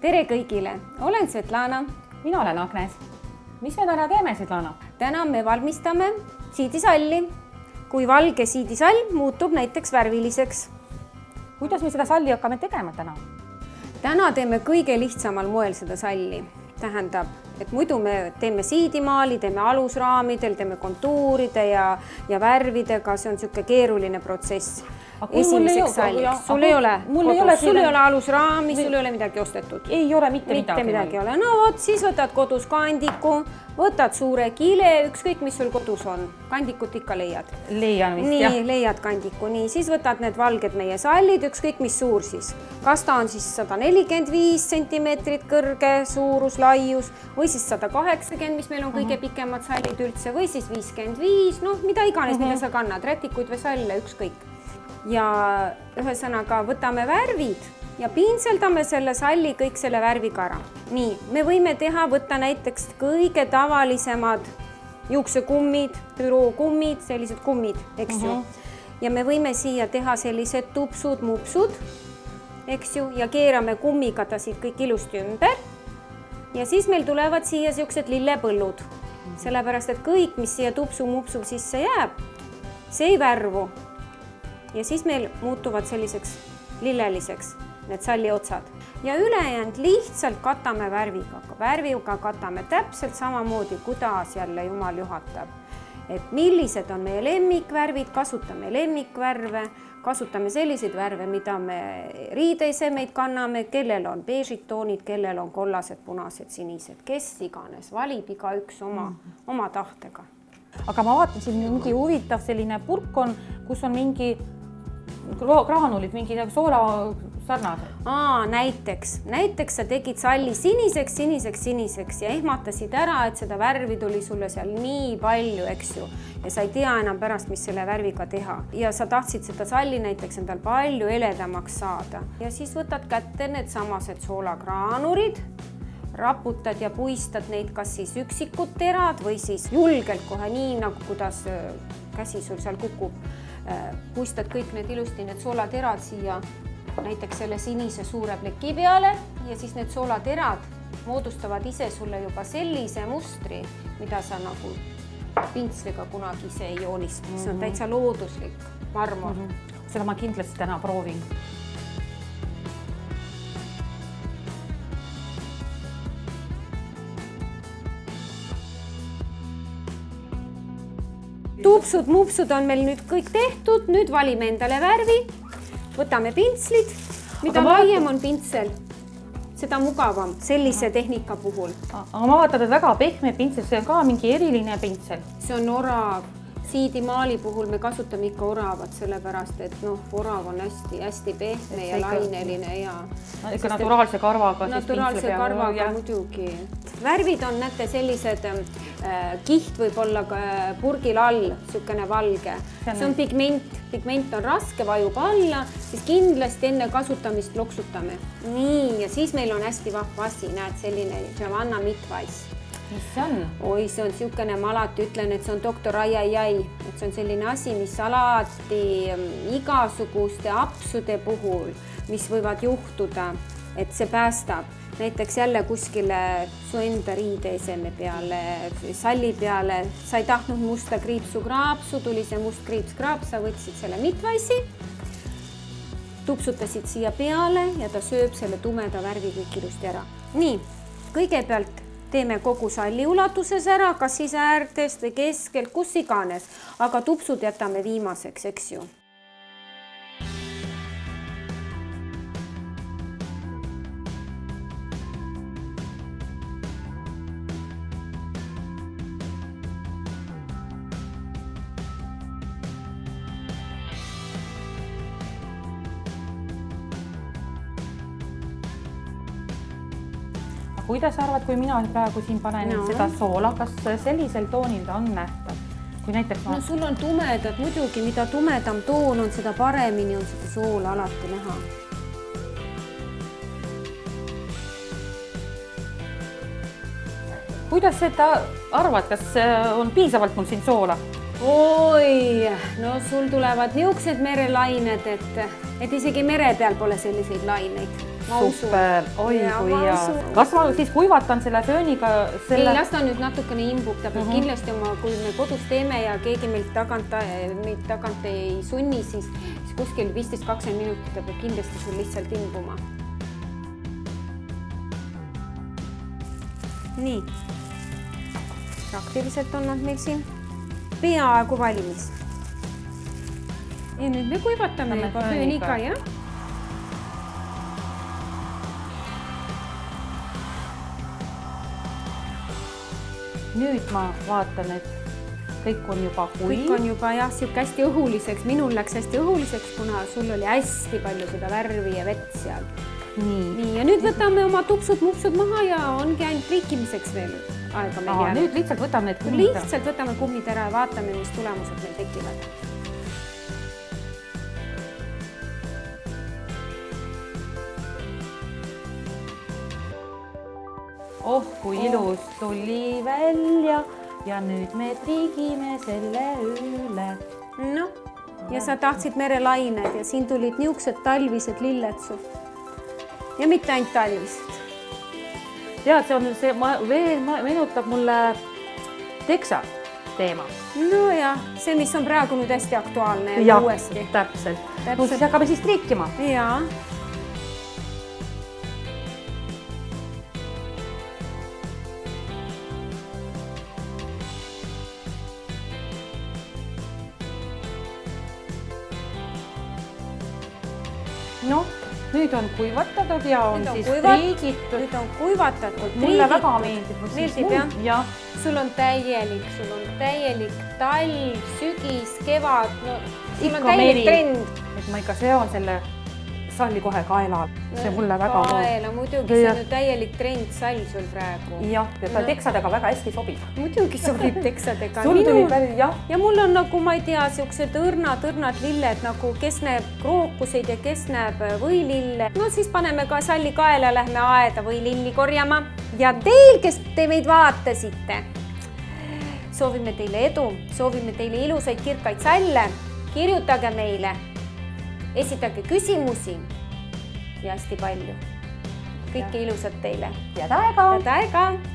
Tere kõigile, olen Svetlana. Mina olen Agnes. Mis me täna teeme, Svetlana? Täna me valmistame siidisalli. Kui valge siidisall muutub näiteks värviliseks. Kuidas me seda salli hakkame tegema täna? Täna teeme kõige lihtsamal moel seda salli. Tähendab, et muidu me teeme siidimaali, teeme alusraamidel, teeme kontuuride ja värvidega. See on niisugune keeruline protsess. Esimeseks salliks. Sul ei ole alusraami, sul ei ole midagi ostetud. Ei ole mitte midagi. No vot, siis võtad kodus kandiku, võtad suure kile, ükskõik mis sul kodus on. Kandikut ikka leiad. Leian vist, jah. Nii, leiad kandiku. Nii, siis võtad need valged meie sallid, ükskõik mis suur siis. Kas ta on siis 145 centimeetrit kõrge suurus, laius või siis 180, mis meil on kõige pikemad sallid üldse, või siis 55, noh, mida iganes, mida sa kannad, rätikuid või salle, ükskõik. Ja ühesõnaga võtame värvid ja piinseldame selle salli kõik selle värviga ära. Nii, me võime võtta näiteks kõige tavalisemad juuksekummid, bürookummid, sellised kummid, eks ju. Ja me võime siia teha sellised tupsud, mupsud, eks ju, ja keerame kummiga ta siit kõik ilusti ümber. Ja siis meil tulevad siia siuksed lillepõllud, sellepärast et kõik, mis siia tupsu-mupsu sisse jääb, see ei värvu. Ja siis meil muutuvad selliseks lilleliseks need salli otsad. Ja ülejäänud lihtsalt katame värviga. Värviga katame täpselt samamoodi, kuidas jälle Jumal juhatab. Et millised on meie lemmikvärvid, kasutame lemmikvärve, kasutame selliseid värve, mida me riideisemeid kanname, kellel on beežid toonid, kellel on kollased, punased, sinised, kes iganes, valib iga üks oma tahtega. Aga ma vaatasin, mingi huvitav selline purk on, kus on mingi graanulid, mingi soola sarnased. Näiteks sa tegid salli siniseks ja ehmatasid ära, et seda värvi tuli sulle seal nii palju, eks ju. Ja sa ei tea enam pärast, mis selle värviga teha. Ja sa tahtsid seda salli näiteks endal palju eledamaks saada. Ja siis võtad kätte need samased soolagraanurid, raputad ja puistad neid kas siis üksikud terad või siis julgelt kohe nii, nagu kuidas käsi sul seal kukub. Puistad kõik need ilusti, need soolaterad siia näiteks selle sinise suure pleki peale ja siis need soolaterad moodustavad ise sulle juba sellise mustri, mida sa nagu pintsliga kunagi ise ei joonista. See on täitsa looduslik marmor. Seda ma kindlasti täna proovin. Tupsud, mupsud on meil nüüd kõik tehtud, nüüd valime endale värvi, võtame pintslid, mida laiem on pintsel, seda mugavam sellise tehnika puhul. Aga ma vaatan, et väga pehme pintsel, see on ka mingi eriline pintsel. See on orav. Siidimaali puhul me kasutame ikka oravat, sellepärast, et orav on hästi pehme ja laineline ja... Ikka naturaalse karvaga. Naturaalse karvaga muidugi. Värvid on näete sellised kiht võib olla purgil all, niisugune valge. See on pigment. Pigment on raske, vajub alla, siis kindlasti enne kasutamist loksutame. Nii, ja siis meil on hästi vahva asi, näed selline Giovanna Mitweiss. Mis see on? Oi, see on niisugune, ma alati ütlen, et see on doktor ai, et see on selline asi, mis alati igasuguste apsude puhul, mis võivad juhtuda, et see päästab. Näiteks jälle kuskile su enda riideeseme peale, salli peale, sa ei tahtnud musta kriipsu-kraapsu, tuli see must kriips-kraaps, sa võtsid selle Mitweissi, tupsutasid siia peale ja ta sööb selle tumeda värvi kõik ilusti ära. Nii, kõigepealt teeme kogu salli ulatuses ära, kas siis äärtest või keskelt, kus iganes, aga tupsud jätame viimaseks, eks ju. Kuidas arvad, kui mina praegu siin panen seda soola, kas sellisel toonil ta on nähtav? Kui näiteks no sul on tumedad, muidugi, mida tumedam toon on, seda paremini on seda soola alati näha. Kuidas seda arvad, kas on piisavalt mul siin soola? Oi, no sul tulevad niisugused merelained, et isegi mere peal pole selliseid laineid. ma usun. super, oi Ja, kui ma hea. usun. Kas ma siis kuivatan selle fööniga selle... Ei, las ta nüüd natukene imbub, ta peab kindlasti oma, kui me kodus teeme ja keegi meid tagant ei sunni, siis kuskil 15-20 minutit ta peab kindlasti sul lihtsalt imbuma. Nii, praktiliselt on nad meil siin peaaegu valmis. Ja nüüd me kuivatame juba fööniga, jah? Nüüd ma vaatan, et kõik on juba Kõik on juba jah, siuke hästi õhuliseks. Minul läks hästi õhuliseks, kuna sul oli hästi palju seda värvi ja vett seal. Nii, ja nüüd võtame oma tupsud-mupsud maha ja ongi ainult triikimiseks veel aega meil jäänud. Nüüd lihtsalt võtame need kummid. Lihtsalt võtame kummid ära ja vaatame, mis tulemused meil tekivad. Oh, kui ilus tuli välja ja nüüd me triigime selle üle. No, ja sa tahtsid merelained ja siin tulid niuksed talvised lilled sul. Ja mitte ainult talvised. Tead, see veel meenutab mulle teksa teema. No ja, see, mis on praegu nüüd hästi aktuaalne ja uuesti. Täpselt. No siis hakkame siis triikima. Jaa. No, nüüd on kuivatatud ja on siis triigitud. Nüüd on kuivatatud. Mulle väga meeldib. Meeldib, jah? Sul on täielik talv, sügis, kevad. No, sul on täielik trend. Et ma ikka seon selle salli kohe kaelal. See mulle väga kaela, muidugi see on täielik trend sall sul praegu. Jah, ja ta teksadega väga hästi sobib. Muidugi sobib teksadega. Ja mul on nagu, ma ei tea, siuksed õrnad lilled, nagu kes näeb krookuseid ja kes näeb võilille. No siis paneme ka salli kaela, lähme aeda võililli korjama. Ja teil, kes te meid vaatasite, soovime teile edu, soovime teile ilusaid kirkaid salle. Kirjutage meile. Esitage küsimusi ja hästi palju. Kõike ilusat teile. Ja taega! Ja taega!